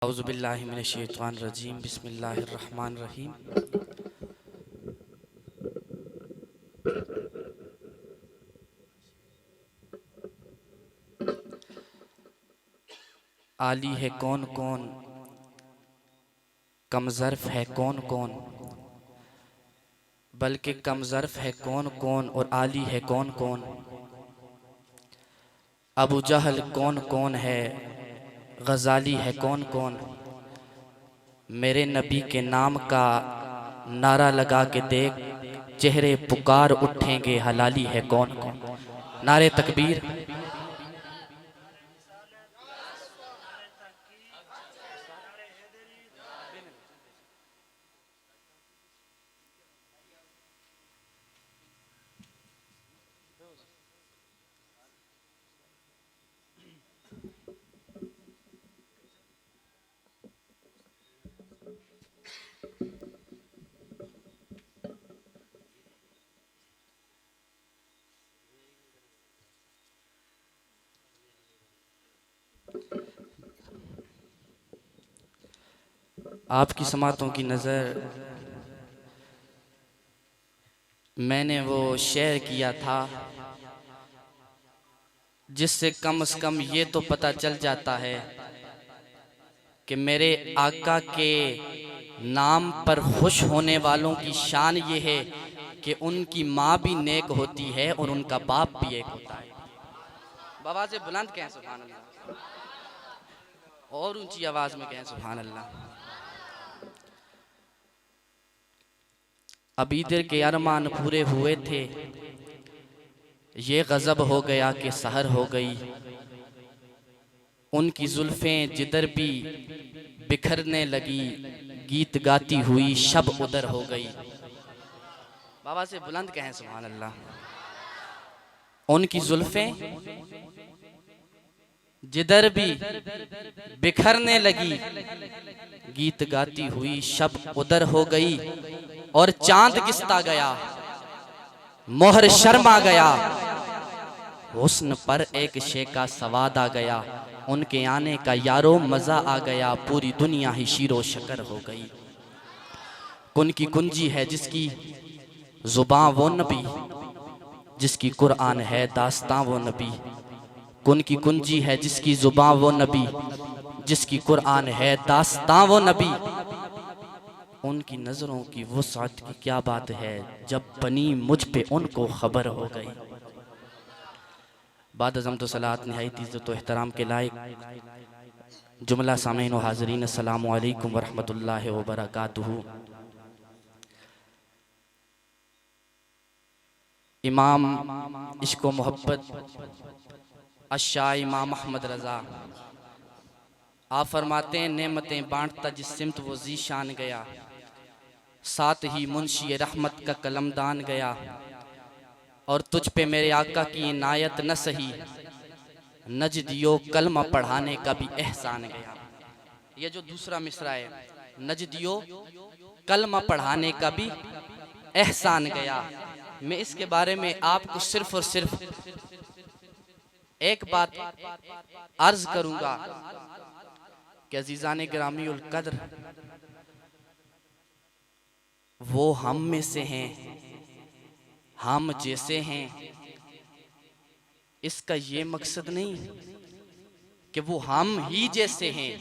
औज़ुबिल्लाहि मिनश्शैतानिर्रजीम बिस्मिल्लाहिर्रहमानिर्रहीम। आली है कौन कौन, कमज़र्फ़ है कौन कौन, बल्कि कमज़र्फ़ है कौन कौन और आली है कौन कौन। अबू जहल कौन कौन है, गज़ाली है कौन कौन। मेरे नबी के नाम का नारा लगा के देख, चेहरे पुकार उठेंगे हलाली है कौन कौन। नारे तकबीर। आपकी समातों की नज़र मैंने वो शेयर किया था जिससे कम से कम ये तो पता चल जाता है कि मेरे आका के नाम पर खुश होने वालों की शान ये है कि उनकी माँ भी नेक होती है और उनका बाप भी एक होता है। बाबा से बुलंद कहें सुभान अल्लाह, और ऊंची आवाज में कहें सुभान अल्लाह। अब ईदर के अरमान पूरे हुए थे, ये गजब हो गया कि सहर हो गई। उनकी जुल्फें जिधर भी बिखरने लगी, गीत गाती हुई शब उधर हो गई। बाबा से बुलंद कहें सुभान अल्लाह। उनकी जुल्फें जिधर भी बिखरने लगी, गीत गाती हुई शब उधर हो गई। और चांद गिसता गया, मोहर शर्मा गया, हुस्न पर एक शेका सवाद आ गया। उनके आने का यारो मजा आ गया, पूरी दुनिया ही शीरो शकर हो गई। कुन की कुंजी है जिसकी जुबां वो नबी, जिसकी कुरान है दास्तां वो नबी। कुन की कुंजी है जिसकी जुबां वो नबी, जिसकी कुरान है दास्तां वो नबी। उनकी नज़रों की वुसअत की क्या बात है, जब बनी मुझ पे उनको खबर हो गई। बाद अज़म तो सलात निहायत इज़्ज़त व एहतराम के लायक जुमला सामीन व हाज़रीन, अस्सलामु अलैकुम व रहमतुल्लाहि व बरकातुहू। इमाम इश्क़ व मोहब्बत अशाह इमाम अहमद रज़ा आप फरमाते हैं, नेमतें बांटता जिस सिमत वो ज़ीशान गया, साथ ही मुंशी रहमत का कलमदान गया। और तुझ पे मेरे आका की इनायत न सही, नजदियो कलमा पढ़ाने का भी एहसान गया। ये जो दूसरा मिसरा है, नजदियो कलमा पढ़ाने का भी एहसान गया। मैं इसके बारे में आपको सिर्फ और सिर्फ एक बात अर्ज करूंगा कि अजीजान गिरामी उल कद्र, वो हम में से हैं, हम जैसे हैं। इसका ये मकसद नहीं कि वो हम ही जैसे हैं,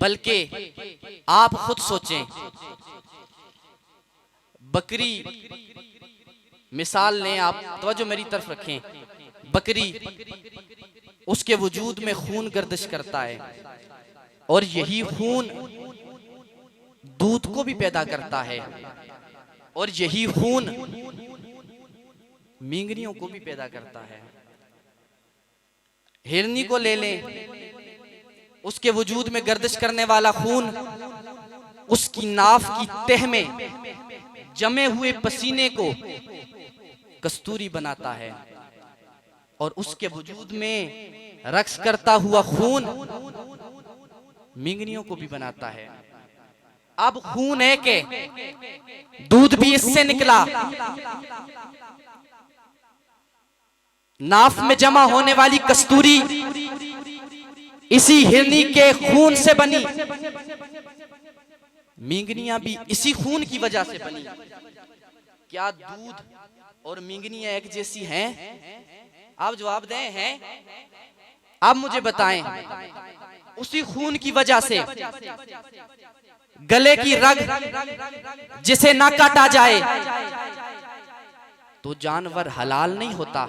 बल्कि आप खुद सोचें, बकरी मिसाल लें, आप तवज्जो मेरी तरफ रखें। बकरी, उसके वजूद में खून गर्दिश करता है और यही खून दूध को भी पैदा करता है और यही खून मींगनियों को भी पैदा करता है। हिरनी को ले लें, उसके वजूद में गर्दिश करने वाला खून उसकी नाफ की तह में जमे हुए पसीने को कस्तूरी बनाता है और उसके वजूद में रक्स करता हुआ खून मींगनियों को भी बनाता है। अब खून है के दूध भी इससे निकला, नाफ में जमा होने वाली कस्तूरी इसी हिरनी के खून से बनी, मींगनियां भी इसी खून की वजह से बनी। क्या दूध और मींगनियां एक जैसी हैं? आप जवाब दें हैं? आप मुझे बताएं। उसी खून की वजह से गले की रग जिसे ना काटा जाए तो जानवर हलाल नहीं होता।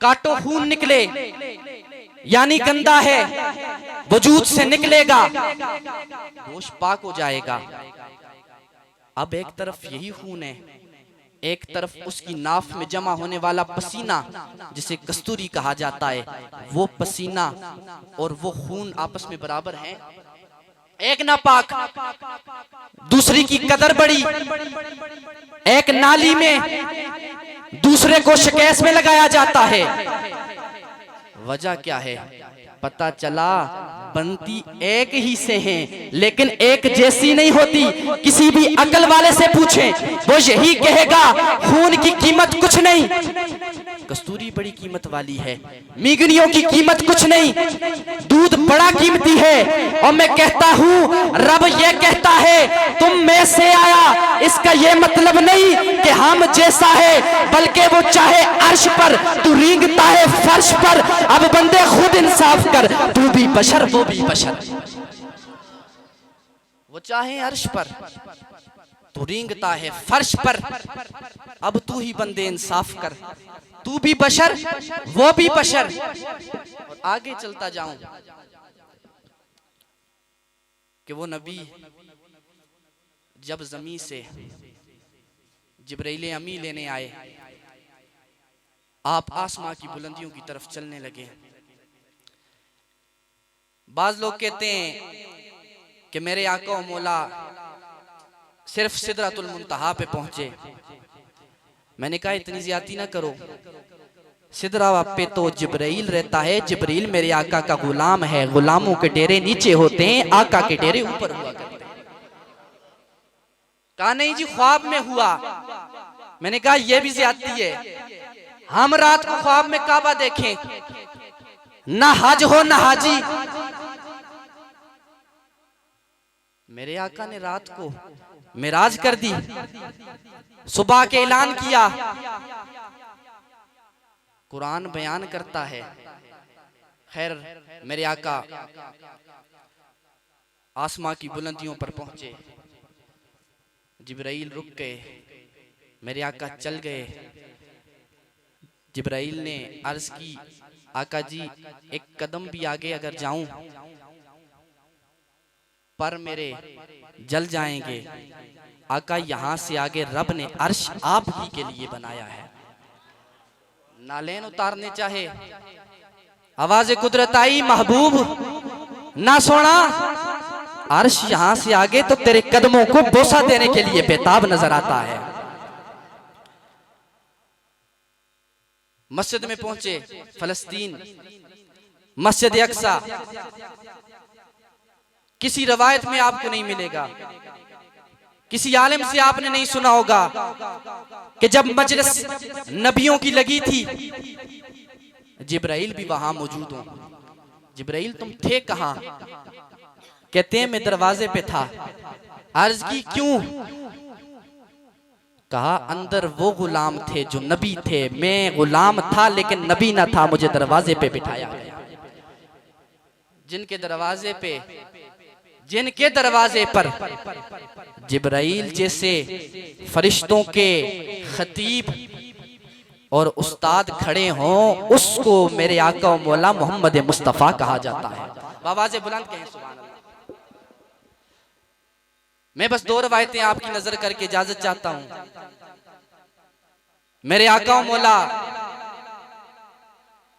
काटो खून निकले यानी गंदा है, वजूद से निकलेगा, गोश्त पाक हो जाएगा। अब एक तरफ यही खून है, एक तरफ उसकी नाफ में जमा होने वाला पसीना जिसे कस्तूरी कहा जाता है, वो पसीना और वो खून आपस में बराबर हैं। एक नापाक दूसरी की कदर बड़ी, एक नाली में दूसरे को शकेस में लगाया जाता है। वजह क्या है? पता चला बनती एक ही से हैं लेकिन एक जैसी नहीं होती। किसी भी अकल वाले से पूछें वो यही कहेगा खून की कीमत कुछ नहीं, कस्तूरी बड़ी कीमत वाली है, मीगनियों की कीमत कुछ नहीं, दूध बड़ा कीमती है। और मैं कहता हूँ रब ये कहता है तुम में से आया, इसका ये मतलब नहीं कि हम जैसा है, बल्कि वो चाहे अर्श पर तू रेंगता है फर्श पर। अब बंदे खुद इंसाफ कर, तू भी बशर वो भी बशर। वो चाहे अर्श पर तू रेंगता है फर्श पर, अब तू ही बंदे इंसाफ कर, तू भी बशर वो भी बशर। और आगे चलता जाऊं कि वो नबी जब जमीन से जिब्राइल अमी लेने आए, आप आसमां की बुलंदियों की तरफ चलने लगे। बाज लोग कहते हैं कि मेरे आका और मौला सिर्फ सिदरतुल मुंतहा पे पहुंचे। मैंने कहा इतनी ज्यादती ना करो, सिदरा पे तो जिब्राइल रहता है, जिब्राइल मेरे आका का गुलाम है, गुलामों के डेरे नीचे होते हैं, आका के डेरे ऊपर हुआ करते हैं। कहा नहीं जी ख्वाब में हुआ। मैंने कहा यह भी ज्यादती है। हम रात को ख्वाब में काबा देखें, ना हज हो ना हाजी। मेरे आका ने रात को मिराज कर दी, सुबह के ऐलान किया। कुरान बयान करता है। खैर मेरे आका आसमां की बुलंदियों पर पहुंचे, जिब्राइल रुक गए, मेरे आका चल गए। जिब्राइल ने अर्ज की आका जी एक कदम भी आगे अगर जाऊं पर मेरे जल जाएंगे। आका यहाँ से आगे रब ने अर्श आप ही के लिए बनाया है। नालेन उतारने चाहे, आवाज कुदरत आई महबूब ना सोना, अर्श यहाँ से आगे तो तेरे कदमों को बोसा देने के लिए बेताब नजर आता है। मस्जिद में पहुंचे, फलस्तीन मस्जिद अक्सा, किसी रवायत में आपको नहीं मिलेगा, किसी आलिम से आपने नहीं सुना होगा कि जब मजलिस नबियों की लगी थी जिब्राइल भी वहां मौजूद हो। जिब्राइल तुम थे कहां? कहते हैं मैं दरवाजे पे था। अर्ज की क्यों? कहा अंदर वो गुलाम थे जो नबी थे, मैं गुलाम था लेकिन नबी ना था, मुझे दरवाजे पे बिठाया गया। जिनके दरवाजे पर जिब्राइल जैसे फरिश्तों के खतीब और उस्ताद खड़े हों, उसको मेरे आका और मौला मोहम्मद मुस्तफ़ा कहा जाता है। आवाज़ बुलंद कहें सुभान अल्लाह। मैं बस दो रवायतें आपकी नजर करके इजाजत चाहता हूं। मेरे आका और मौला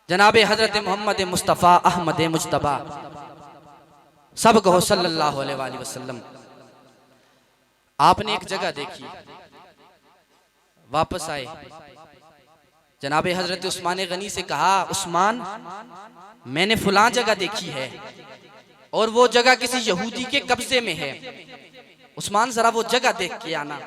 जनाबे हजरत मोहम्मद मुस्तफ़ा अहमद मुज्तबा सब कहो सल्लल्लाहु अलैहि वसल्लम। आपने एक जगह देखी, वापस आए, जनाबे हजरत उस्मान गनी से कहा उस्मान मैंने फलां जगह देखी है और वो जगह किसी यहूदी के कब्जे में है, उस्मान जरा वो जगह देख के आना।